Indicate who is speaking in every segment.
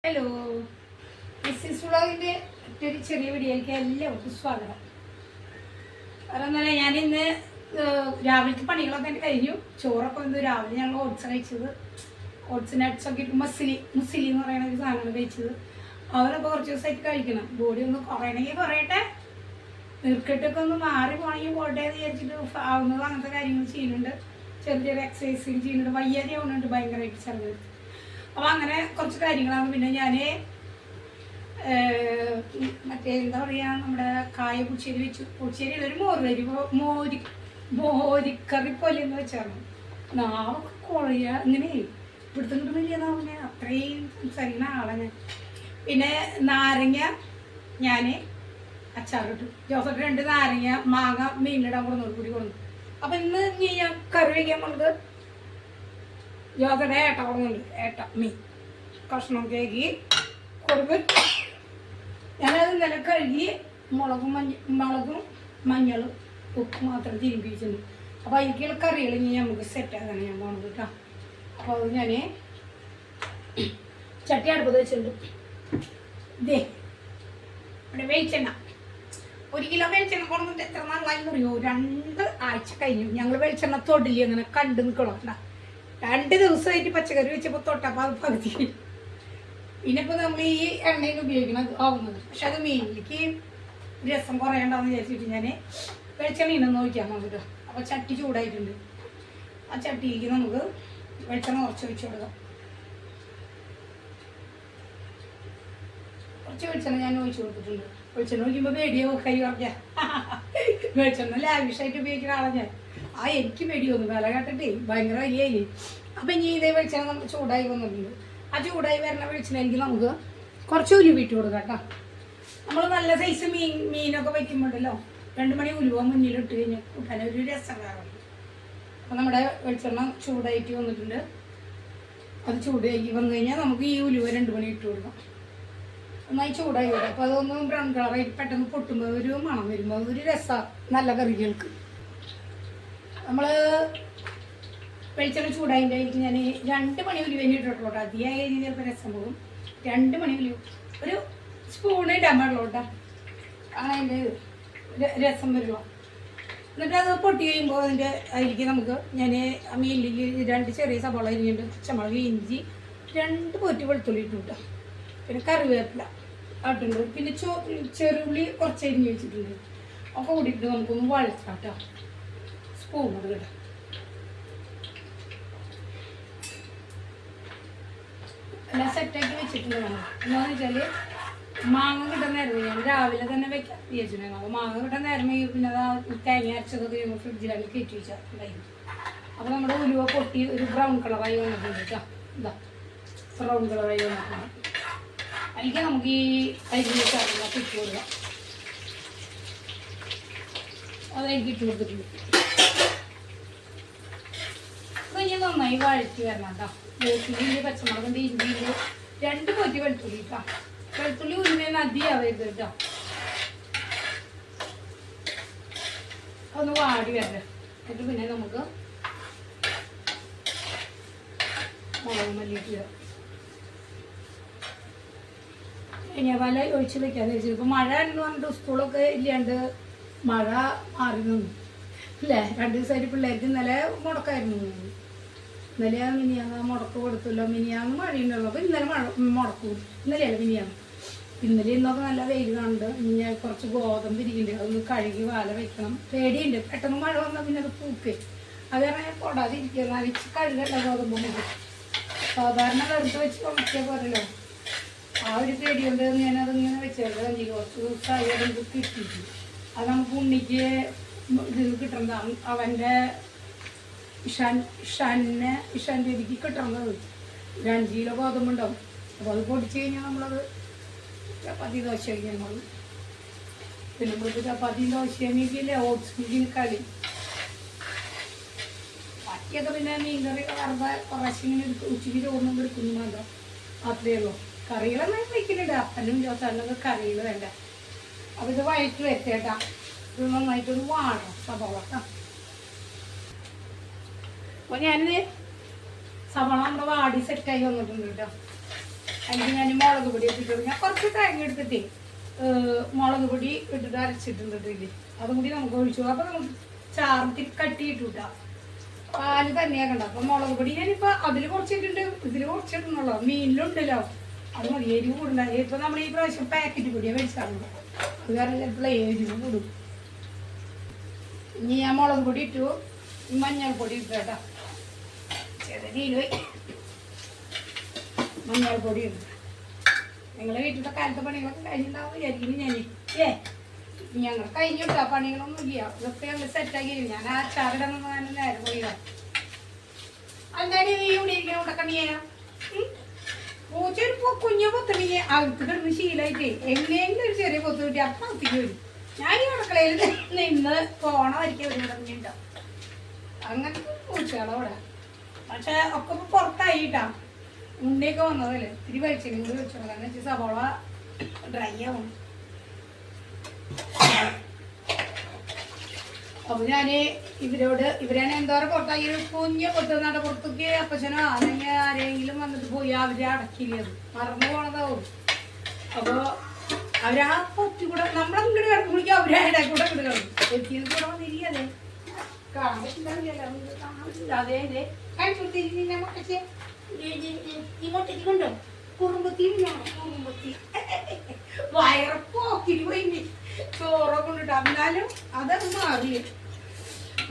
Speaker 1: Hello, Mrs വ്ളോഗിൻ്റെ ഒരു ചെറിയ വീഡിയോയിലേക്ക് എല്ലാവർക്കും സ്വാഗതം. വേറെ ഞാനിന്ന് രാവിലത്തെ പണികളൊക്കെ എൻ്റെ കഴിഞ്ഞു. ചോറൊക്കെ വന്ന് രാവിലെ ഞങ്ങൾ ഓട്സ് കഴിച്ചത്. ഓട്സ് നട്ട്സൊക്കെ ഇട്ട് മുസിലി എന്ന് പറയുന്ന ഒരു സാധനമാണ് കഴിച്ചത്. അവരൊക്കെ കുറച്ച് ദിവസമായിട്ട് കഴിക്കണം. ബോഡി ഒന്ന് കുറയണമെങ്കിൽ കുറയട്ടെ, നീർക്കെട്ടൊക്കെ ഒന്ന് മാറി പോകണമെങ്കിൽ പോട്ടെ എന്ന് വിചാരിച്ചിട്ട് ആവുന്നത് അങ്ങനത്തെ കാര്യങ്ങൾ ചെയ്യുന്നുണ്ട്. ചെറിയ ചെറിയ എക്സസൈസുകൾ ചെയ്യുന്നുണ്ട്. വയ്യാതെ ആവുന്നുണ്ട് ഭയങ്കരമായിട്ട് ചെറുത്. അപ്പോൾ അങ്ങനെ കുറച്ച് കാര്യങ്ങളാണ്. പിന്നെ ഞാൻ മറ്റേ എന്താ പറയുക, നമ്മുടെ കായ പുളിശ്ശേരി വെച്ചു. പുളിശ്ശേരി ഒരു മോരിക്കറി പോലെ എന്ന് വെച്ചാണ്. നാവൊക്കെ കുഴയ ഇങ്ങനെ പിടുത്തം നാവിനെ അത്രയും സംസാരിക്കുന്ന ആളാണ് ഞാൻ. പിന്നെ നാരങ്ങ ഞാൻ അച്ചാറിട്ടു. ജോസഫ് 2 നാരങ്ങ മാങ്ങ മീനിടാൻ കൊടുന്നു കൂടി കൊടുന്നു. അപ്പം ഇന്ന് ഞാൻ കറി വയ്ക്കാൻ പോണത് ജോസയുടെ ഏട്ട കൊടുക്കുന്നുണ്ട്. ഏട്ട മീൻ കഷ്ണം കേക്കി കൊടുത്ത് ഞാനത് നില കഴുകി മുളകും മഞ്ഞളും ഉപ്പ് മാത്രം തിരുമ്പിച്ചിട്ടുണ്ട്. അപ്പോൾ അതിലേക്കുള്ള കറികൾ ഇനി നമുക്ക് സെറ്റാക്കാണ് ഞാൻ പോണത് കേട്ടോ. അപ്പോൾ അത് ഞാൻ ചട്ടി അടുപ്പത്ത് വെച്ചിട്ടുണ്ട്. ഇതേ ഇവിടെ വെളിച്ചെണ്ണ 1 കിലോ വെളിച്ചെണ്ണ കൊണ്ടിട്ട് എത്ര നാളായി അറിയോ? 2 ആഴ്ച കഴിഞ്ഞു. ഞങ്ങൾ വെളിച്ചെണ്ണ തൊടില്ല, അങ്ങനെ കണ്ടു നിൽക്കണം. 2 ദിവസമായിട്ട് പച്ചക്കറി വെച്ചപ്പോൾ തൊട്ടപ്പോൾ അത് പകുതി. പിന്നെ ഇപ്പോൾ നമ്മൾ ഈ എണ്ണയിൽ ഉപയോഗിക്കണം ആവുന്നത്. പക്ഷെ അത് മീനിലേക്ക് രസം കുറയണ്ടെന്ന് വിചാരിച്ചിട്ട് ഞാൻ വെളിച്ചെണ്ണ ഒഴിക്കാൻ നോക്കിട്ടോ. അപ്പോൾ ചട്ടി ചൂടായിട്ടുണ്ട്. ആ ചട്ടിയിലേക്ക് നമുക്ക് വെളിച്ചെണ്ണ കുറച്ച് ഒഴിച്ചു കൊടുക്കാം. കുറച്ച് വെളിച്ചെണ്ണ ഞാൻ ഒഴിച്ചു കൊടുത്തിട്ടുണ്ട്. വെളിച്ചെണ്ണ ഒഴിക്കുമ്പോൾ പേടിയോ കൈ കുറയ്ക്കാം. വെളിച്ചെണ്ണ ലാവിഷായിട്ട് ഉപയോഗിക്കുന്ന ആളാണ് ഞാൻ. എനിക്ക് പേടിയൊന്നും വില കേട്ടിട്ടേ ഭയങ്കര വലിയല്ലേ. അപ്പം ഇനി ഇതേ വെളിച്ചെണ്ണ നമുക്ക് ചൂടായി വന്നിട്ടുണ്ട്. ആ ചൂടായി വരുന്ന വെളിച്ചെണ്ണയ്ക്ക് നമുക്ക് കുറച്ച് ഉലുവ ഇട്ട് കൊടുക്കാം കേട്ടോ. നമ്മൾ നല്ല സൈസ് മീനൊക്കെ വയ്ക്കുമ്പോഴല്ലോ 2 മണി ഉലുവ മുന്നിലിട്ട് കഴിഞ്ഞാൽ കൂട്ടാൻ ഒരു രസം കാണും. അപ്പം നമ്മുടെ വെളിച്ചെണ്ണ ചൂടായിട്ട് വന്നിട്ടുണ്ട്. അത് ചൂടാക്കി വന്നു കഴിഞ്ഞാൽ നമുക്ക് ഈ ഉലുവ 2 മണി ഇട്ട് കൊടുക്കാം. നന്നായി ചൂടായി വരും. അപ്പോൾ അതൊന്നും ബ്രൗൺ കളറായിട്ട് പെട്ടെന്ന് പൊട്ടുമ്പോൾ ഒരു മണം വരുമ്പോൾ ഒരു രസമാണ് നല്ല കറികൾക്ക്. നമ്മൾ വെളിച്ചെണ്ണ ചൂടായതിൻ്റെ ഞാൻ 2 മണി ഉലുവ ഇട്ടിട്ടുള്ളൂ. അതിയായി കഴിഞ്ഞാൽ ചിലപ്പോൾ രസം പോകും. 2 മണി ഉലുവ ഒരു സ്പൂണ് ഇടാൻ പാടുള്ളൂ കേട്ടോ. അതിൻ്റെ രസം വരുള്ളൂ. എന്നിട്ട് അത് പൊട്ടി കഴിയുമ്പോൾ അതിലേക്ക് നമുക്ക് ഞാൻ മീനിലേക്ക് 2 ചെറിയ സവാള അരിഞ്ഞിട്ട് പച്ചമുളക് ഇഞ്ചി 2 പൊറ്റി വെളുത്തുള്ളി ഇട്ടു കേട്ടോ. പിന്നെ കറിവേപ്പില ഇട്ടുണ്ട്. പിന്നെ ചെറുള്ളി കുറച്ച് അരിഞ്ഞ് വെച്ചിട്ടുണ്ട്. ഒക്കെ കൂടിയിട്ട് നമുക്കൊന്ന് വഴറ്റാം കേട്ടോ. സ്പൂണത് കേട്ടോ. എല്ലാം സെറ്റാക്കി വെച്ചിട്ടുണ്ട്. നമ്മൾ എന്താണെന്ന് വെച്ചാൽ മാങ്ങ കിട്ടാൻ നേരം ഞാൻ രാവിലെ തന്നെ വെക്കാൻ വിചാരിച്ചിട്ടുണ്ടായിരുന്നു. അപ്പോൾ മാങ്ങ കിട്ടാൻ നേരം പിന്നെ അത് തേങ്ങ അരച്ചതൊക്കെ ഞങ്ങൾ ഫ്രിഡ്ജിലേക്ക് കയറ്റി വെച്ചിട്ടുണ്ടായിരുന്നു. അപ്പോൾ നമ്മുടെ ഉലുവ പൊട്ടി ഒരു ബ്രൗൺ കളറായി വന്നിട്ടുണ്ട് കേട്ടോ. ഇതാ ബ്രൗൺ കളറായി വന്നിട്ടുണ്ട്. അതിലേക്ക് നമുക്ക് ഈ അരിഞ്ഞ കറികളൊക്കെ ഇട്ട് കൊടുക്കാം. അതെനിക്ക് ഇട്ട് കൊടുത്തിട്ടുണ്ട്. ഇനി നന്നായി വഴറ്റി വരണം കേട്ടോ. വെളുത്തുള്ളി പച്ചമുളകിൻ്റെ ഇഞ്ചിയിൽ 2 പൊറ്റി വെളുത്തുള്ളി കേട്ടോ. വെളുത്തുള്ളി ഉരുമേന്ന് അധികമാവരുത് കേട്ടോ. ഒന്ന് വാടി വരണം. എന്നിട്ട് പിന്നെ നമുക്ക് മുളക് മല്ലിയിട്ട് ഇനി വല ഒഴിച്ച് വെക്കാന്ന് വെച്ചു. ഇപ്പോൾ മഴ എന്ന് പറഞ്ഞിട്ട് സ്കൂളൊക്കെ ഇല്ലാണ്ട് മഴ മാറി നിന്നു അല്ലേ. 2 ദിവസമായിട്ട് പിള്ളേർക്ക് ഇന്നലെ മുടക്കായിരുന്നു. ഇന്നലെ മിനിയാന്ന് മുടക്ക് കൊടുത്തല്ലോ. മിനിയാന്ന് മഴയുണ്ടല്ലോ. അപ്പോൾ ഇന്നലെ മുടക്കും. ഇന്നലെയല്ല മിനിയാന്ന്. ഇന്നലെ ഇന്നൊക്കെ നല്ല വെയിൽ കാണുന്നുണ്ട്. ഞാൻ കുറച്ച് ഗോതമ്പ് ഇരിക്കുന്നുണ്ട്. അതൊന്ന് കഴുകി വാല വെക്കണം. പേടിയുണ്ട് പെട്ടെന്ന് മഴ വന്നാൽ പിന്നെ അത് പൂക്കേ. അത് കാരണം പൊടാതിരിക്കുക. നനച്ച് കഴുകല്ല ഗോതമ്പ് മതി. സാധാരണ വെറുതെ വെച്ച് ഉണക്കിയാൽ പോരല്ലോ. ആ ഒരു പേടി കൊണ്ട് ഞാനതിങ്ങനെ വെച്ചത്. കുറച്ച് ദിവസമായി അതെനിക്ക് കിട്ടിയിട്ട് അത് നമുക്ക് ഉണ്ണിക്ക് ഇത് കിട്ടുന്നതാണ്. അവൻ്റെ ഇഷാൻ്റെ ഇതിക്ക് കിട്ടുന്നത് 5 കിലോ ഗോതമ്പുണ്ടാവും. അപ്പോൾ അത് പൊടിച്ച് കഴിഞ്ഞാൽ നമ്മളത് ചപ്പാത്തി ദോശ കഴിക്കാൻ. പിന്നെ നമ്മളിപ്പോൾ ചപ്പാത്തിയും ദോശയാണെങ്കിലേ ഓട്സ് മീൻ കളി ബാക്കിയൊക്കെ പിന്നെ മീൻകറി വെറുതെ കുറച്ച് ഇങ്ങനെ എടുക്കും. ഉച്ചയ്ക്ക് ചോറിനും എടുക്കുന്നു മാത്രം അത്രയേ ഉള്ളൂ. കറികളൊന്നും വയ്ക്കുന്നുണ്ട്. അപ്പനും ജോസാറിനൊക്കെ കറികൾ വേണ്ട. അപ്പോൾ ഇത് വഴറ്റി വെച്ചേട്ടാ. ഇത് നന്നായിട്ടൊന്ന് വാടണം സവാള കേട്ടോ. അപ്പോൾ ഞാനിത് സവാള നമ്മുടെ വാടി സെറ്റായി വന്നിട്ടുണ്ട് കേട്ടോ. അതിന് ഞാൻ മുളക് പൊടി ഇട്ടിട്ട് ഞാൻ കുറച്ച് തേങ്ങ എടുത്തിട്ടേ മുളക് പൊടി ഇട്ടിട്ട് അരച്ചിട്ടുണ്ടില്ലേ അതും കൂടി നമുക്ക് ഒഴിച്ചു. അപ്പൊ നമുക്ക് ചാർത്തിൽ കട്ടിയിട്ടുട്ടാ പാല് തന്നെയാക്കണ്ട. അപ്പൊ മുളക് പൊടി ഞാനിപ്പോ അതില് കുറച്ചിട്ടുണ്ട്, ഇതില് കുറച്ചിട്ടുണ്ടല്ലോ, മീനിലുണ്ടല്ലോ. അത് മതി, എരിവ് കൂടണ്ട. ഇപ്പൊ നമ്മൾ ഈ പ്രാവശ്യം പാക്കറ്റ് പൊടിയാ മേടിച്ചാറുണ്ട്, അത് കാരണം ചിലപ്പോൾ എരിവ് കൂടും. ഇനി ഞാൻ മുളക് പൊടി ഇട്ടു, മഞ്ഞൾപ്പൊടി ഇട്ടു കേട്ടോ. ചെറിയ മഞ്ഞൾപ്പൊടി ഇട്ടു. നിങ്ങളെ വീട്ടിലത്തെ കാലത്തെ പണികളൊക്കെ കഴിഞ്ഞിട്ടുണ്ടാവും വിചാരിക്കുന്നു ഞാൻ. ഞങ്ങൾ കഴിഞ്ഞിട്ടാ പണികളൊന്നും ഇല്ല, ഇതൊക്കെ ഞങ്ങൾ സെറ്റാക്കി. ഞാൻ ആ അച്ചാറിടന്ന് നേരെ പോയിടാം. എന്തായാലും നീ ഇവിടെ ഇരിക്കണം, ഇവിടെ കണിയാ പൂച്ചൊരു കുഞ്ഞു പൊത്തണിയെ അകത്ത് കിടന്ന് ശീലമായിട്ടേ എങ്ങനെയെങ്കിലും ഒരു ചെറിയ പൊത്ത് കിട്ടി അപ്പം അകത്തേക്ക് വരും. ഞാൻ ഈ അടുക്കളയിൽ നിന്ന് പോണ വരിക്കും ഒരു കിടന്നിട്ടുണ്ടാവും. അങ്ങനത്തെ പൂച്ചകളവിടെ. പക്ഷെ ഒക്കെ ഇപ്പൊ പുറത്തായിട്ടാ, ഉണ്ണിയൊക്കെ വന്നതല്ലേ. ഇത്തിരി വെളിച്ചെണ്ണ കൂടി വെച്ചോളാം, കാരണം വെച്ചാൽ സവോള ഡ്രൈ ആവും. അപ്പൊ ഞാന് ഇവരാണ് എന്തോരം പുറത്തായി കുഞ്ഞ് പൊട്ടുന്നാണ്ട് പുറത്തേക്ക് അപ്പച്ചനോ അല്ലെങ്കിൽ ആരെങ്കിലും വന്നിട്ട് പോയി അവര് അടക്കില്ലത് മറന്നു പോണതാവും. അപ്പൊ അവരാ പൊറ്റി കൂടെ നമ്മളങ്ങോട്ട് കിടക്കുമ്പോഴേക്കും അവരെ ഇടയിൽ കൂടെ ഇങ്ങോട്ട് കിടക്കും. എത്തിയത് കൂടെ വന്നിരിക്കല്ലേ, കാണാൻ പറ്റില്ല. അതെ അതെ കഴിച്ചു ഇങ്ങോട്ടേക്ക് കൊണ്ടോ കുറുമ്പത്തി വയറപ്പോക്കിരി പോയി ചോറൊക്കെ കൊണ്ടിട്ട്. എന്നാലും അതൊന്നും മാറില്ല.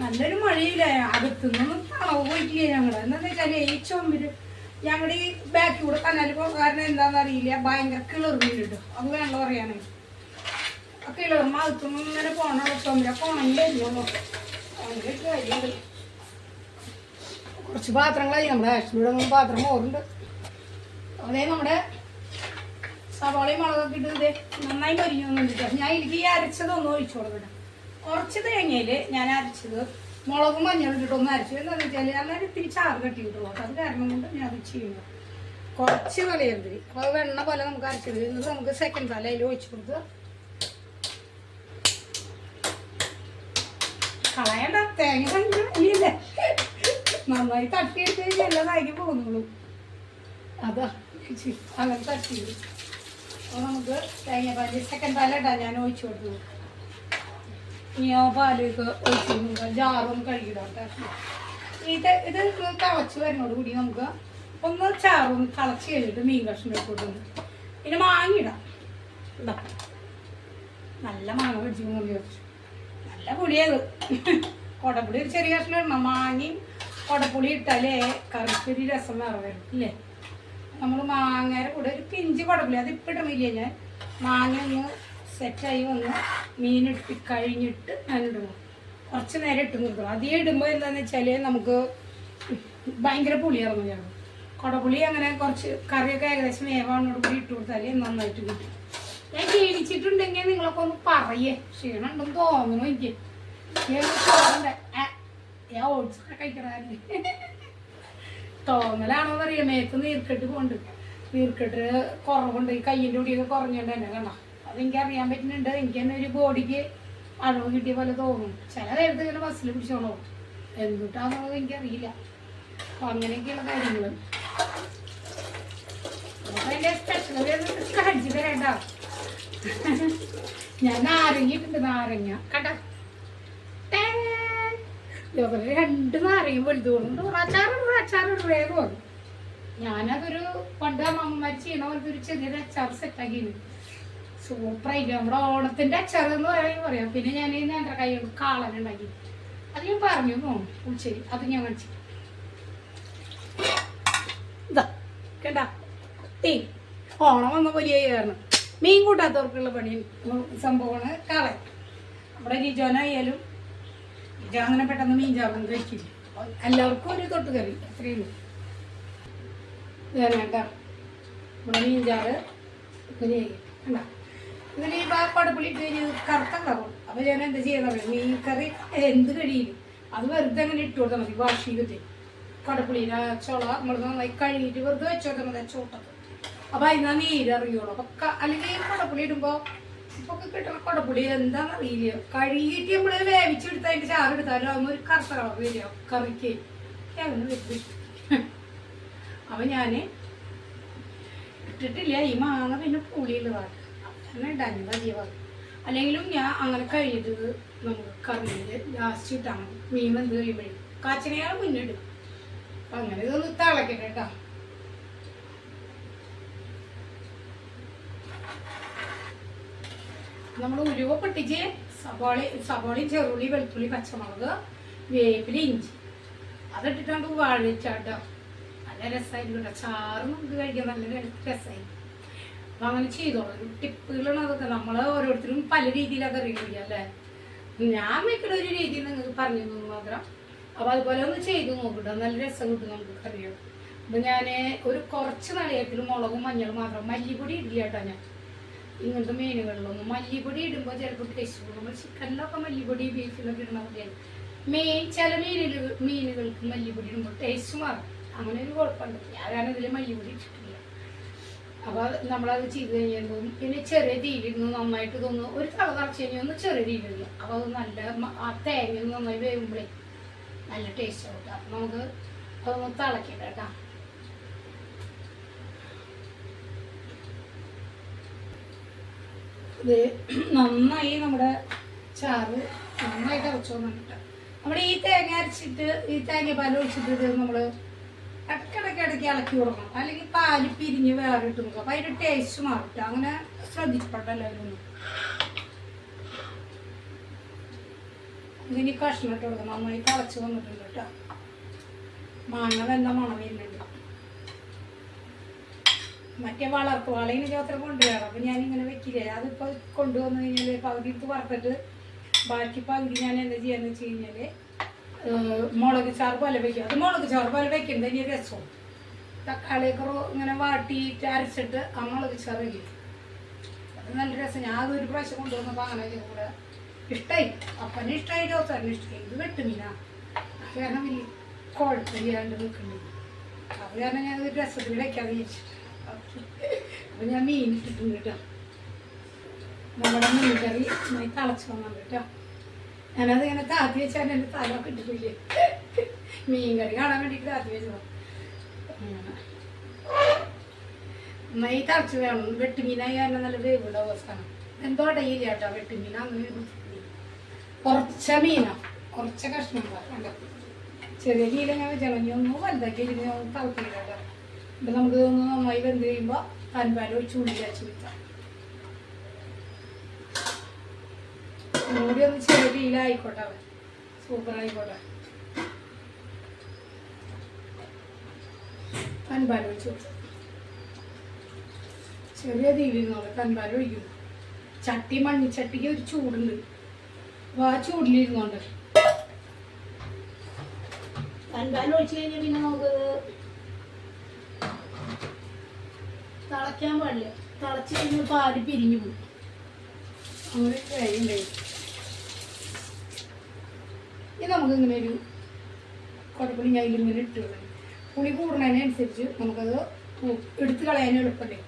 Speaker 1: നല്ലൊരു മഴയില്ലേ, അകത്തുനിന്നൊന്നും തണവ് പോയിട്ടില്ലേ ഞങ്ങള്. എന്താന്ന് വെച്ചാല് ഈ ചുമര് ഞങ്ങളുടെ ഈ ബാക്കി കൂടെ കനാല് കാരണം എന്താണെന്ന് അറിയില്ല, ഭയങ്കര കിളിർന്നിട്ടോ. അത് വേണ്ട പറയാനേ, ആ കിളിർമ്മ അകത്തുനിന്ന് ഇങ്ങനെ പോണ ചുമരൊക്കെ ഉണങ്ങി വരുന്നുള്ളൂ. അങ്ങനെ കാര്യമുണ്ട്. കുറച്ച് പാത്രങ്ങളായി നമ്മുടെ ആക്ച്വലിയുടെ പാത്രം ഓറുണ്ട്. അതേ നമ്മുടെ സവാളയും മുളകൊക്കെ ഇട്ട് നന്നായി മരിഞ്ഞു വന്നിട്ട് ഞാൻ ഇതിലേക്ക് ഈ അരച്ചതൊന്നും ഒഴിച്ചു കൊടുക്കട്ടെ. കുറച്ച് തേങ്ങയില് ഞാൻ അരച്ചത് മുളകും മഞ്ഞളും ഇട്ടിട്ടൊന്നും അരച്ചു. എന്താണെന്ന് വെച്ചാൽ അന്നേരം ഇത്തിരി ചാറ് കെട്ടി കിട്ടുള്ളൂ. അത് കാരണം കൊണ്ട് ഞാൻ അത് ചെയ്യുന്നു. കുറച്ച് തലയുണ്ട്, അപ്പോൾ അത് വെണ്ണ പോലെ നമുക്ക് അരച്ചത്. എന്നിട്ട് നമുക്ക് സെക്കൻഡ് തല അതിൽ ഒഴിച്ചു കൊടുത്ത് കളയണ്ട. തേങ്ങ കണ്ടില്ലേ, നന്നായി തട്ടിയിട്ട് നല്ലതായി പോകുന്നുള്ളൂ. അതാ അങ്ങനെ തട്ടി. അപ്പോൾ നമുക്ക് തേങ്ങാപ്പാല് സെക്കൻഡ് പാല ഇടാൻ ഞാൻ ഒഴിച്ചു കൊടുത്തു. ഇനി ആ പാലൊക്കെ ഒഴിച്ച് ജാറൊന്ന് കഴുകിടാം. ഇത് തിളച്ച് വരുന്നതോട് കൂടി നമുക്ക് ഒന്ന് ചാറൊന്ന് തിളച്ച് കഴിഞ്ഞിട്ട് മീൻ കഷ്ണം ഇട്ടോട്ടൊന്ന് പിന്നെ മാങ്ങിടാം. ഇതാ നല്ല മാങ്ങ പിടിച്ചു മുറി വെച്ചു, നല്ല പുളിയത്. കൊടപ്പുളി ഒരു ചെറിയ കഷ്ണം ഇടണം. മാങ്ങയും കൊടപ്പുളി ഇട്ടാലേ കറിക്കൊരു രസം വേറെ വരും ഇല്ലേ. നമ്മൾ മാങ്ങയുടെ കൂടെ ഒരു പിഞ്ച് കുടപ്പില്ല, അത് ഇപ്പം ഇടമില്ല. ഞാൻ മാങ്ങ ഒന്ന് സെറ്റായി വന്ന് മീനിട്ട് കഴിഞ്ഞിട്ട് ഞാൻ ഇടുന്നു. കുറച്ച് നേരം ഇട്ട് നിർത്തണം. അധികം ഇടുമ്പോൾ എന്താണെന്ന് വെച്ചാൽ നമുക്ക് ഭയങ്കര പുളിയായിരുന്നു. ഞാൻ കുടപ്പുളി അങ്ങനെ കുറച്ച് കറിയൊക്കെ ഏകദേശം വേവാണോട് കൂടി ഇട്ട് കൊടുത്താൽ നന്നായിട്ട് കിട്ടും. ഞാൻ ക്ഷീണിച്ചിട്ടുണ്ടെങ്കിൽ നിങ്ങളൊക്കെ ഒന്ന് പറയേ, ക്ഷീണം ഉണ്ടെന്ന് തോന്നണോ എനിക്ക്. ഞാൻ ഓടിച്ചൊക്കെ കഴിക്കണല്ലേ തോന്നലാണോന്ന് അറിയാം. മേത്ത് നീർക്കെട്ട് കൊണ്ട് നീർക്കെട്ട് കുറവുണ്ട്, ഈ കയ്യിൻ്റെ കൂടിയൊക്കെ കുറഞ്ഞുകൊണ്ട് തന്നെ കണ്ട. അതെനിക്ക് അറിയാൻ പറ്റുന്നുണ്ട്. എനിക്ക് തന്നെ ഒരു ബോഡിക്ക് അളവ് കിട്ടിയ പോലെ തോന്നും. ചില നേരത്തെ ഇങ്ങനെ ബസ്സിൽ പിടിച്ചോളൂ, എന്തുട്ടാന്നുള്ളത് എനിക്കറിയില്ല. അപ്പം അങ്ങനെയൊക്കെയുള്ള കാര്യങ്ങൾ. അപ്പം അതിൻ്റെ സ്പെഷ്യൽ കാണിച്ചു തരേണ്ട. ഞാൻ നാരങ്ങ ഇട്ടുണ്ട്, നാരങ്ങ കണ്ട 2 നാരങ്ങ വലുത് തോന്നുന്നു. അച്ചാറിടേ തോന്നും. ഞാനതൊരു പണ്ട് അമ്മമാർ ചെയ്യണ പോലത്തെ ഒരു ചെറിയൊരു അച്ചാർ സെറ്റാക്കിയിരുന്നു. സൂപ്പറായിട്ട് നമ്മുടെ ഓണത്തിൻ്റെ അച്ചാർ എന്ന് പറയാം. പിന്നെ ഞാൻ ഈ നേന്ത്രക്കായ കാളനുണ്ടാക്കി, അത് ഞാൻ പറഞ്ഞു തോന്നുന്നു പുളിശ്ശേരി. അത് ഞാൻ കാണിച്ചു. ഇതാ കേട്ടാ ഓണം വന്ന പോലെയായി. കാരണം മീൻ കൂട്ടാത്തവർക്കുള്ള പണി സംഭവമാണ് കാളൻ. നമ്മുടെ രിജോനായാലും അങ്ങനെ പെട്ടെന്ന് മീൻ ചാറും കഴിക്കില്ല. എല്ലാവർക്കും ഒരു തൊട്ട് കറി അത്രയുള്ളൂ. കേട്ടോ നമ്മുടെ മീൻ ചാറ് ഇങ്ങനെയായി കണ്ട. ഇതിന് ഈ പടപ്പുളി ഇട്ട് കഴിഞ്ഞ് കറുത്തുണ്ടാവും. അപ്പോൾ ഞാൻ എന്താ ചെയ്യുന്നത്, മീൻ കറി എന്ത് കഴിയില്ല അത് വെറുതെ അങ്ങനെ ഇട്ട് കൊടുത്താൽ മതി. വാഷ് ചെയ്തിട്ട് കടപ്പുളിയുടെ ചുള നമ്മൾ നന്നായി കഴുകിയിട്ട് വെറുതെ വെച്ച് കൊടുത്താൽ മതി ചോട്ടത്ത്. അപ്പോൾ അതിനാ നീരറിയുള്ളൂ. അപ്പോൾ അല്ലെങ്കിൽ കടപ്പുളി ഇടുമ്പോൾ ഇപ്പൊക്കെ കിട്ടുന്ന കൊടപ്പുളി എന്താണെന്ന് അറിയില്ല. കഴുകിയിട്ട് നമ്മൾ വേവിച്ചെടുത്ത് അതിൻ്റെ ചാറ് എടുത്താലും അതൊന്നും ഒരു കറുത്ത കളർ വരിക കറിക്ക് അങ്ങനെ വെച്ച്. അപ്പം ഞാൻ ഇട്ടിട്ടില്ല. ഈ മാങ്ങ പിന്നെ പുളിയുള്ളതാണ്, അങ്ങനെ ഇടാഞ്ഞത് അധികം. അല്ലെങ്കിലും ഞാൻ അങ്ങനെ കഴിഞ്ഞിട്ട് നമുക്ക് കറിയിൽ ലാസ്റ്റ് ഇട്ടാൽ മതി. മീൻ വെന്ത് കഴിയുമ്പോഴേ കാച്ചിനയാൾ മുന്നിടും. അപ്പം അങ്ങനെ ഇതൊന്ന് തിളക്കട്ടെ കേട്ടോ. നമ്മൾ ഉരുവ പൊട്ടിച്ച് സവാളയും ചെറുള്ളി വെളുത്തുള്ളി പച്ചമുളക് വേപ്പില ഇഞ്ചി അതിട്ടിട്ടാണ്ട് വാഴിച്ചാട്ടോ. നല്ല രസമായിരിക്കും കേട്ടോ. ചാറ് നമുക്ക് കഴിക്കാൻ നല്ല രസമായിരിക്കും. അപ്പം അങ്ങനെ ചെയ്തോളൂ. ഒരു ടിപ്പുകളാണ് അതൊക്കെ. നമ്മൾ ഓരോരുത്തരും പല രീതിയിലൊക്കെ അറിയില്ല അല്ലേ. ഞാൻ വെക്കുന്ന ഒരു രീതിയിൽ നിങ്ങൾക്ക് പറഞ്ഞു തന്നു മാത്രം. അപ്പോൾ അതുപോലെ ഒന്ന് ചെയ്ത് നോക്കിട്ടോ, നല്ല രസം കിട്ടും നമുക്ക് കറിയോ. അപ്പം ഞാൻ ഒരു കുറച്ച് നാളികത്തിൽ മുളകും മഞ്ഞളും മാത്രം, മല്ലിപ്പൊടി ഇടില്ല കേട്ടോ. ഞാൻ ഇങ്ങനത്തെ മീനുകളിലൊന്നും മല്ലിപ്പൊടി ഇടുമ്പോൾ ചിലപ്പോൾ ടേസ്റ്റ് പോകും. നമ്മൾ ചിക്കനിലൊക്കെ മല്ലിപ്പൊടി ബീഫിലൊക്കെ ഇടുന്ന പൊടിയാണ്. ചില മീനുകൾക്ക് മല്ലിപ്പൊടി ഇടുമ്പോൾ ടേസ്റ്റ് മാറും. അങ്ങനെ ഒരു കുഴപ്പമുണ്ട്. ഞാനാണ് ഇതിൽ മല്ലിപ്പൊടി ഇട്ടിട്ടില്ല. അപ്പോൾ നമ്മളത് ചെയ്ത് കഴിയുമ്പോൾ പിന്നെ ചെറിയ തീയിലിരുന്ന് നന്നായിട്ട് ഇതൊന്ന് ഒരു തള തളച്ച് കഴിഞ്ഞാൽ ഒന്ന് ചെറിയ തീയിലിരുന്നു. അപ്പോൾ അത് നല്ല ആ തേങ്ങ നന്നായി വേകുമ്പോഴേ നല്ല ടേസ്റ്റ് ആവും. അപ്പം നമുക്ക് അതൊന്ന് തിളക്കട്ടെ കേട്ടോ. ഇത് നന്നായി നമ്മുടെ ചാറ് നന്നായി തിളച്ചു വന്നിട്ട് നമ്മുടെ ഈ തേങ്ങ അരച്ചിട്ട് ഈ തേങ്ങ പാൽ ഒഴിച്ചിട്ട് നമ്മൾ ഇടയ്ക്കിടയ്ക്ക് ഇളക്കി കൊടുക്കണം. അല്ലെങ്കിൽ പാല് പിരിഞ്ഞ് വേറെ ഇട്ട് നോക്കുക. അപ്പം അതിൻ്റെ ടേസ്റ്റ് മാറിട്ട് അങ്ങനെ ശ്രദ്ധിച്ചിട്ടുണ്ട് എല്ലാവരും ഒന്ന്. ഇതിന് കഷ്ണം ഇട്ട് കൊടുക്കണം. നന്നായി തിളച്ച് വന്നിട്ടുണ്ട് കേട്ടോ. മാങ്ങ വെന്ത മണം വരുന്നുണ്ട്. മറ്റേ വളർത്ത് വാളയിനൊക്കെ അത്ര കൊണ്ടുവരണം. അപ്പം ഞാനിങ്ങനെ വെക്കില്ലേ, അതിപ്പോൾ കൊണ്ടുവന്നു കഴിഞ്ഞാൽ പകുതി എടുത്ത് വറുത്തിട്ട് ബാക്കി പകുതി ഞാൻ എന്താ ചെയ്യാന്ന് വെച്ച് കഴിഞ്ഞാൽ മുളക് ചാറ് പോലെ വയ്ക്കും. അത് മുളക് ചാറ് പോലെ വെക്കുന്നത് ഇനി രസവും. തക്കാളിയൊക്കെ ഇങ്ങനെ വാട്ടിയിട്ട് അരച്ചിട്ട് ആ മുളക് ചാറ് വയ്ക്കും. അത് നല്ല രസം. ഞാൻ അതൊരു പ്രാവശ്യം കൊണ്ടുവന്നപ്പോൾ അങ്ങനെ കൂടെ ഇഷ്ടമായി. അപ്പനെ ഇഷ്ടമായി, ചോദിച്ചാലും ഇഷ്ടമായി. ഇത് വെട്ടുമീനാണ്. അത് കാരണം വലിയ കുഴപ്പമില്ലാണ്ട് നിൽക്കുന്നുണ്ട്. അത് കാരണം ഞാൻ ഒരു രസത്തിൽ വെക്കാതെ വിചാരിച്ചിട്ട് അപ്പം ഞാൻ മീൻ ഇട്ടിട്ടുണ്ട് കേട്ടോ. നമ്മുടെ മീൻ കറി നന്നായി തിളച്ച് വന്നത് കേട്ടോ. ഞാനത് ഇങ്ങനെ താത്തി വെച്ചാൽ എൻ്റെ തലമൊക്കെ ഇട്ടിട്ടില്ലേ. മീൻ കറി കാണാൻ വേണ്ടിയിട്ട് താത്തി വെച്ചതാണ്. നന്നായി തിളച്ച് വേണം. വെട്ടുമീനായി കാരണം നല്ല വേവുള്ള അവസ്ഥയാണ്. എന്തോ ഇടയില്ല കേട്ടോ വെട്ടുമീൻ. അങ്ങനെ കുറച്ച മീനാണ്, കുറച്ച കഷ്ണം കണ്ട ചെറിയ രീതിയിൽ ഞാൻ വെച്ചാൽ ഒന്നും വലുതാക്കി തിളക്കില്ല കേട്ടോ. ഇപ്പം നമുക്ക് ഒന്ന് നന്നായി വെന്ത് കഴിയുമ്പോൾ തൻപാൽ ഒഴിച്ച് ഉള്ളി വെച്ച് വെക്കാം. ഒന്നുകൂടി ഒന്ന് ചെറിയ രീതിയിലായിക്കോട്ടെ. അവൻ സൂപ്പറായിക്കോട്ടെ. തൻപാൽ ഒഴിച്ച് വെച്ചു. ചെറിയ തീയിലിരുന്നോളെ തൻപാൽ ഒഴിക്കും. ചട്ടി മണ്ണിച്ചട്ടിക്ക് ഒരു ചൂടുണ്ട്. അപ്പോൾ ആ ചൂടിലിരുന്നോണ്ട് തൻപാൽ ഒഴിച്ച് കഴിഞ്ഞാൽ പിന്നെ നമുക്ക് തിളയ്ക്കാൻ പാടില്ല. തിളച്ച് കഴിഞ്ഞാൽ പാല് പിരിഞ്ഞു പോകും. അങ്ങനെ കഴിയുണ്ടായി. ഇത് നമുക്കിങ്ങനെ ഒരു കുടപ്പുളി അതിലിങ്ങനെ ഇട്ട് കളയും. പുളി കൂടുന്നതിനനുസരിച്ച് നമുക്കത് എടുത്ത് കളയാൻ എളുപ്പമല്ലേ.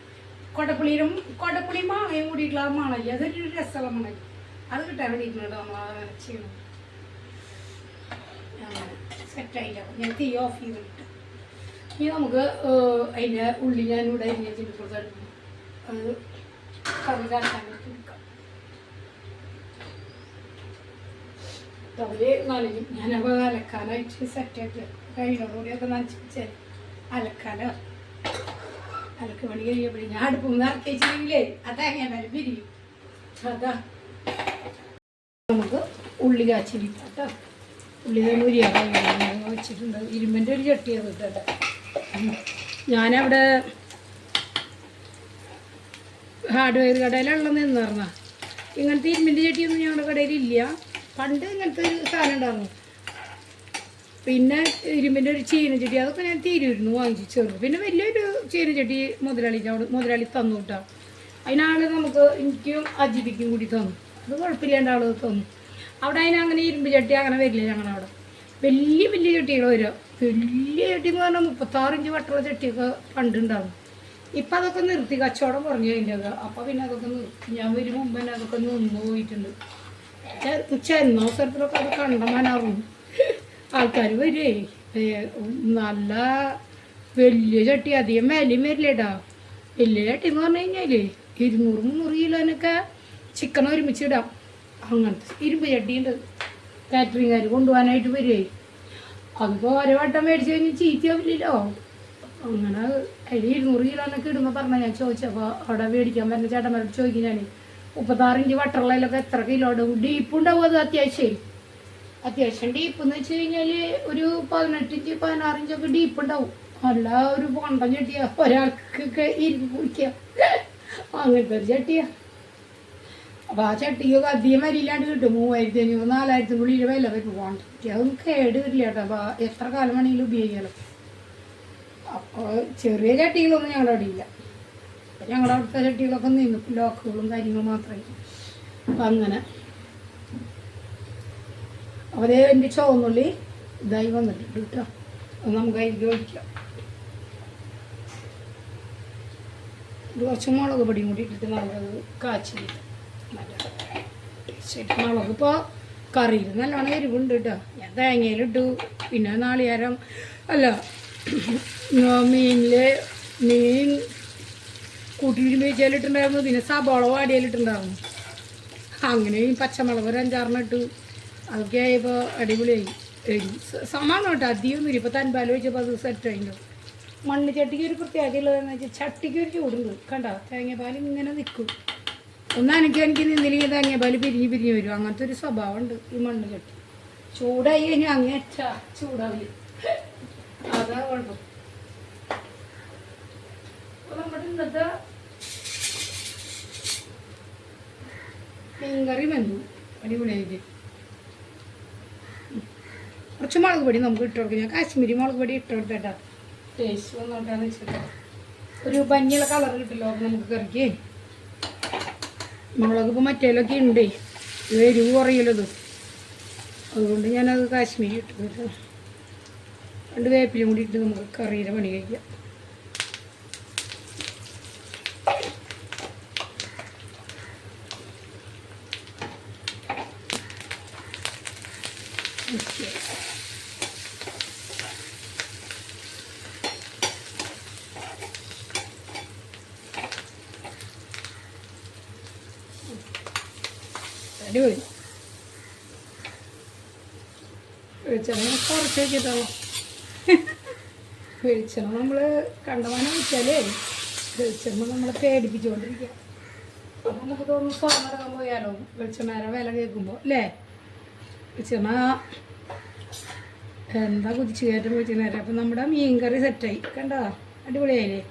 Speaker 1: കൊടപ്പുളി മാങ്ങയും കൂടിയിട്ടുള്ള ആ മണല്ലേ, അതൊരു രസമുള്ള മണല്ലേ. അത് കിട്ടാൻ വേണ്ടിയിട്ടുണ്ട് നമ്മൾ അങ്ങനെ ചെയ്യണം. അങ്ങനെ സെറ്റായില്ല. ഞാൻ തീ ഓഫ് ചെയ്തിട്ട് ഇനി നമുക്ക് അതിൻ്റെ ഉള്ളി ഞാനിവിടെ അരിഞ്ഞ ചിരിപ്പുറത്തെടുക്കും. അത് കറി കാട്ടാനായിട്ട് എടുക്കാം. അതിൽ നനഞ്ഞു. ഞാനപ്പോൾ അലക്കാനായിട്ട് സെറ്റാക്കി കഴിഞ്ഞോടുകൂടിയൊക്കെ നനച്ച് വെച്ചാൽ അലക്കാലോ. അലക്ക് പണി കഴിയപ്പോഴേ ഞാൻ അടുപ്പ് ഇറക്കി വെച്ചില്ലെങ്കിലേ ആ തേങ്ങ മേലെ പിരിയും. അതാ നമുക്ക് ഉള്ളി കാച്ചിരിക്കാം കേട്ടോ. ഉള്ളി മുരിയാക്കാൻ വെച്ചിട്ടുണ്ട്. ഇരുമ്പിൻ്റെ ഒരു ചട്ടിയാണ് കേട്ടോ. ഞാനവിടെ ഹാർഡ്വെയർ കടയിലുള്ള നിന്ന് പറഞ്ഞാൽ ഇങ്ങനത്തെ ഇരുമ്പിൻ്റെ ചട്ടിയൊന്നും ഞങ്ങളുടെ കടയിലില്ല. പണ്ട് ഇങ്ങനത്തെ ഒരു സാധനം ഉണ്ടായിരുന്നു. പിന്നെ ഇരുമ്പിൻ്റെ ഒരു ചീനച്ചട്ടി അതൊക്കെ ഞാൻ തീരുമായിരുന്നു വാങ്ങിച്ചു ചെറു. പിന്നെ വലിയൊരു ചീനച്ചട്ടി മുതലാളി തന്നു കേട്ടോ. അതിനാൾ നമുക്ക് എനിക്കും അജിതിക്കും കൂടി തന്നു. അത് കുഴപ്പമില്ലാണ്ട് ആൾ തന്നു. അവിടെ അതിനങ്ങനെ ഇരുമ്പ് ചട്ടി അങ്ങനെ വരില്ല. ഞങ്ങളവിടെ വലിയ വലിയ ചട്ടികൾ വരിക. വലിയ ചട്ടി എന്ന് പറഞ്ഞാൽ 36 ഇഞ്ച് വട്ടുള്ള ചട്ടിയൊക്കെ പണ്ടുണ്ടാവും. ഇപ്പം അതൊക്കെ നിർത്തി, കച്ചവടം കുറഞ്ഞു അതിൻ്റെയൊക്കെ. അപ്പം പിന്നെ അതൊക്കെ നിർത്തി. ഞാൻ വരും മുമ്പ് തന്നെ അതൊക്കെ നിന്ന് പോയിട്ടുണ്ട്. ചെന്ന അവസരത്തിലൊക്കെ അത് കണ്ടമാനാറും ആൾക്കാർ വരുവേ. നല്ല വലിയ ചട്ടി, അധികം വിലയും വരില്ലേട്ടാ. വലിയ ചട്ടി എന്ന് പറഞ്ഞു കഴിഞ്ഞാൽ 200-300 കിലോനൊക്കെ ചിക്കൻ ഒരുമിച്ചിടാം. അങ്ങനത്തെ ഇരുമ്പ് ചട്ടിയുണ്ട്. കാറ്ററിംഗുകാർ കൊണ്ടുപോകാനായിട്ട് വരുവേ. അതിപ്പോൾ ഓരോ വട്ടം മേടിച്ച് കഴിഞ്ഞാൽ ചീത്തയാവില്ലല്ലോ. അങ്ങനെ അതിൽ 200 കിലോനൊക്കെ ഇടുമ്പോൾ പറഞ്ഞാൽ ഞാൻ ചോദിച്ചപ്പോൾ അവിടെ മേടിക്കാൻ വരുന്ന ചേട്ടന്മാരോട് ചോദിക്കും ഞാൻ 36 ഇഞ്ച് വട്ടറുള്ളതിലൊക്കെ എത്ര കിലോ ഇടും? ഡീപ്പ് ഉണ്ടാവും. അത് അത്യാവശ്യം ഡീപ്പ് എന്ന് വെച്ച് കഴിഞ്ഞാൽ ഒരു 18 ഇഞ്ച് 16 ഇഞ്ചൊക്കെ ഡീപ്പ് ഉണ്ടാവും. അല്ല ഒരു പണ്ടം ചട്ടിയാ ഒരാൾക്കൊക്കെ ഇരുന്ന് കുടിക്കാം. അങ്ങനത്തെ ഒരു ചട്ടിയാ. അപ്പോൾ ആ ചട്ടിക്കൊക്കെ അധികം വരില്ലാണ്ട് കിട്ടും. 3500-4000 വില വരും. ക്വാണ്ടിറ്റി അതൊന്നും കേട് വരില്ല കേട്ടോ. അപ്പോൾ എത്ര കാലം വേണമെങ്കിലും ഉപയോഗിക്കാമല്ലോ. അപ്പോൾ ചെറിയ ചട്ടികളൊന്നും ഞങ്ങളുടെ അവിടെ ഇല്ല. ഞങ്ങളുടെ അവിടുത്തെ ചട്ടികളൊക്കെ നിന്നു ലോക്കുകളും കാര്യങ്ങളും മാത്രമേ. അപ്പം അങ്ങനെ അപ്പോൾ എൻ്റെ ചുവന്നുള്ളി ഇതായി വന്നിട്ടുണ്ട് കേട്ടോ. അത് നമുക്ക് അതിലേക്ക് ഒഴിക്കാം. കുറച്ച് മുളക് പൊടിയും കൂടി ഇട്ടിട്ട് നമുക്കത് കാച്ചിട്ട് മുളക് ഇപ്പോൾ കറിയിൽ നല്ലോണം എരിവുണ്ട് കേട്ടോ. ഞാൻ തേങ്ങയിലിട്ടു. പിന്നെ നാളികേരം അല്ല മീൻ കൂട്ടിയിട്ട് വേവിച്ചാലിട്ടുണ്ടായിരുന്നു. പിന്നെ സബോള വാടിയാലിട്ടുണ്ടായിരുന്നു. അങ്ങനെ പച്ചമുളക് ഒരു 5-6 ഇട്ടു. അതൊക്കെ ആയപ്പോൾ അടിപൊളിയായി. സമാനം കേട്ടോ. അധികമൊന്നുമില്ല. ഇപ്പോൾ തൻപാൽ വെച്ചപ്പോൾ അത് സെറ്റായിട്ടോ. മണ്ണ് ചട്ടിക്ക് ഒരു പ്രത്യേകത ഉള്ളതെന്ന് വെച്ചാൽ ചട്ടിക്ക് ഒരു ചൂടുണ്ട്. കണ്ടോ തേങ്ങാപ്പാൽ ഇങ്ങനെ നിൽക്കും. എനിക്ക് നിന്നില്ലെങ്കിൽ തേങ്ങാപ്പാൽ പിരിഞ്ഞ് വരും. അങ്ങനത്തെ ഒരു സ്വഭാവമുണ്ട് ഈ മണ്ണ് ചട്ടി. ചൂടായി കഴിഞ്ഞാൽ അങ്ങേറ്റ ചൂടാവില്ല. അതാ കുഴപ്പം. നമ്മുടെ ഇന്നത്തെ മീൻകറി വെന്തു അടിപൊളിയായിട്ട്. കുറച്ച് മുളക് പൊടി നമുക്ക് ഇട്ട് കൊടുക്കാം. ഞാൻ കാശ്മീരി മുളക് പൊടി ഇട്ട് കൊടുത്തേട്ടാ. ടേസ്റ്റ് വന്നോട്ടാന്ന് വെച്ചിട്ട് ഒരു ഭംഗിയുള്ള കളർ കിട്ടില്ലോ നമുക്ക് കറിക്ക്. മുളക് ഇപ്പോൾ മറ്റേലൊക്കെ ഉണ്ട്. എരിവ് കുറയല്ലോ ഇത്. അതുകൊണ്ട് ഞാനത് കാശ്മീരി ഇട്ട് കേട്ടോ. 2 വേപ്പിലും കൂടി ഇട്ട് നമുക്ക് കറിയുടെ പണി കഴിക്കാം. അടിപൊളി. വെളിച്ചെണ്ണ കുറച്ച് വെച്ചിട്ടോ. വെളിച്ചെണ്ണ നമ്മൾ കണ്ടമാനം വെച്ചാലേ വെളിച്ചെണ്ണ നമ്മളെ പേടിപ്പിച്ചുകൊണ്ടിരിക്കുക. അപ്പം നമുക്ക് തോന്നുന്നു സ്വർണ്ണം പോയാലോ വെളിച്ചെണ്ണ വില കേൾക്കുമ്പോൾ അല്ലേ. വെളിച്ചെണ്ണ എന്താ കുതിച്ച് കയറ്റം വെളിച്ചെണ്ണ. അപ്പം നമ്മുടെ മീൻ കറി സെറ്റായി. കണ്ടോ അടിപൊളിയായില്ലേ.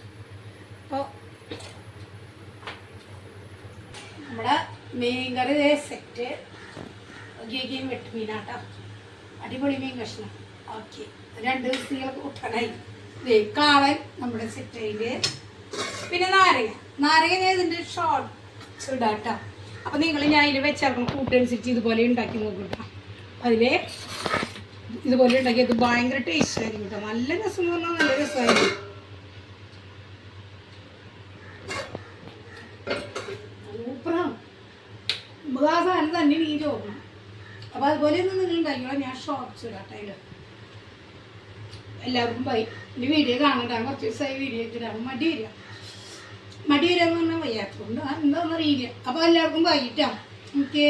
Speaker 1: അപ്പോൾ നമ്മുടെ മീൻ കറി സെറ്റ്. വെട്ടുമീനാട്ടോ. അടിപൊളി മീൻ കഷ്ണം. ഓക്കെ 2 ദിവസങ്ങൾക്ക് കൂട്ടാനായി. കാളൻ നമ്മുടെ സെറ്റയില്. പിന്നെ നാരങ്ങ ഞാൻ ഇതിൻ്റെ ഷോർട്ട്സ് ഇടാട്ടോ. അപ്പം നിങ്ങൾ ഞാൻ അതിൽ വെച്ചിറക്കണം കൂട്ടനുസരിച്ച് ഇതുപോലെ ഉണ്ടാക്കി നോക്കും കേട്ടോ. അതിൽ ഇതുപോലെ ഉണ്ടാക്കിയത് ഭയങ്കര ടേസ്റ്റ് ആയിരിക്കും കേട്ടോ. നല്ല രസം എന്ന് പറഞ്ഞാൽ നല്ല രസമായിരിക്കും. സൂപ്പറാണ്. നമുക്ക് ആ സാധനം തന്നെ നീ ചോദിക്കണം. അപ്പോൾ അതുപോലെ ഒന്നും നിങ്ങൾ ഉണ്ടാക്കിയോളാം. ഞാൻ ഷോർട്ട്സ് ഇടാട്ടോ. അതിൽ എല്ലാവർക്കും ബൈ. എൻ്റെ വീഡിയോ കാണണ്ട. കുറച്ച് ദിവസമായി വീഡിയോ ഇട്ടിട്ടാണ് മടി വരിക എന്ന് പറഞ്ഞാൽ വയ്യാത്തതുകൊണ്ട് എന്താണെന്ന് അറിയില്ല. അപ്പോൾ എല്ലാവർക്കും ബൈ ട്ടോ. ഓക്കെ.